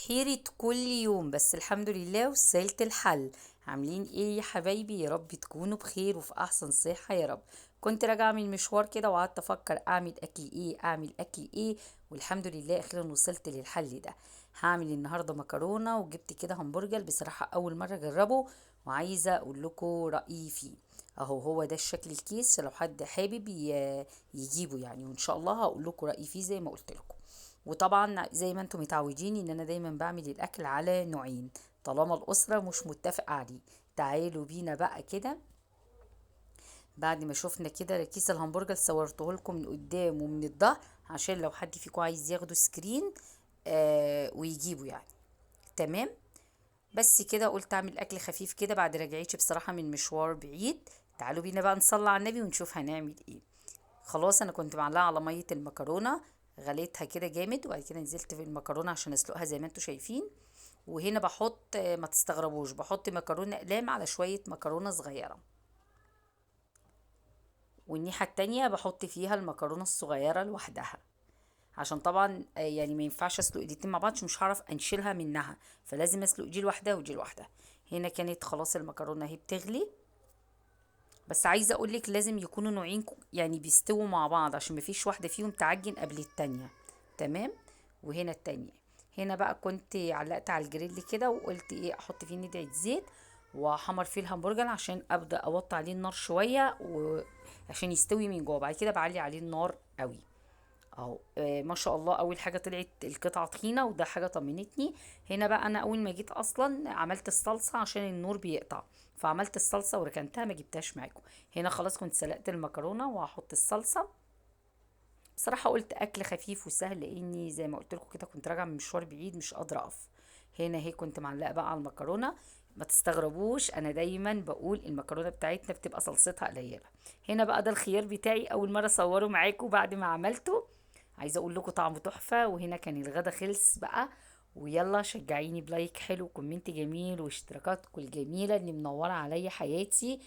بحيرة كل يوم، بس الحمد لله وصلت الحل. عاملين ايه يا حبايبي؟ يا رب تكونوا بخير وفي احسن صحة يا رب. كنت راجعة من مشوار كده وقعدت افكر اعمل اكل ايه. والحمد لله اخيرا وصلت للحل ده. هعمل النهاردة مكرونة، وجبت كده همبرجر بصراحة اول مرة اجربه، وعايزة اقول لكم رأيي فيه. اهو هو ده الشكل الكيس، لو حد حابب يجيبه يعني، وان شاء الله هقول لكم رأيي فيه زي ما قلت لكم. وطبعا زي ما انتم متعودين ان انا دايما بعمل الاكل على نوعين، طالما الاسرة مش متفقة عليه. تعالوا بينا بقى كده. بعد ما شفنا كده كيس الهمبرجر صورته لكم من قدام ومن الظهر، عشان لو حد فيكم عايز ياخده سكرين ويجيبه يعني. تمام. بس كده قلت اعمل اكل خفيف كده بعد رجعتي بصراحة من مشوار بعيد. تعالوا بينا بقى نصلي على النبي ونشوف هنعمل ايه. خلاص انا كنت معلقه على ميه المكرونه، غليتها كده جامد، وبعد كده نزلت في المكرونه عشان اسلقها زي ما انتم شايفين. وهنا بحط ما تستغربوش، بحط مكرونه اقلام على شويه مكرونه صغيره، والنيحه التانية بحط فيها المكرونه الصغيره لوحدها. عشان طبعا يعني ما ينفعش اسلق الاتنين مع بعض عشان مش هعرف انشلها منها، فلازم اسلق دي لوحدها ودي لوحدها. هنا كانت خلاص المكرونه اهي بتغلي. بس عايزه اقولك لازم يكونوا نوعين يعني بيستووا مع بعض، عشان مفيش واحده فيهم تعجن قبل التانية. تمام. وهنا التانية. هنا بقى كنت علقت على الجريل كده، وقلت ايه احط فيه ندعه زيت واحمر فيه الهمبرجر عشان ابدا اوطي عليه النار شويه وعشان يستوي من جوه. بعد كده بعلي عليه النار قوي. اهو ما شاء الله اول حاجه طلعت القطعه تخينه، وده حاجه طمنتني. هنا بقى انا اول ما جيت اصلا عملت الصلصه عشان النور بيقطع، فعملت الصلصه وركنتها ما جبتهاش معاكم. هنا خلاص كنت سلقت المكرونه وهحط الصلصه. بصراحه قلت اكل خفيف وسهل، لاني زي ما قلت لكم كده كنت راجعه من مشوار بعيد مش قادره اقف. هنا هي كنت معلقه بقى على المكرونه. ما تستغربوش، انا دايما بقول المكرونه بتاعتنا بتبقى صلصتها قليله. هنا بقى ده الخيار بتاعي اول مره اصوره معاكم بعد ما عملته. عايزه اقول لكم طعمه تحفه. وهنا كان الغدا خلص بقى. ويلا شجعيني بلايك حلو وكومنت جميل واشتراكاتكم الجميله اللي منوره عليا حياتي.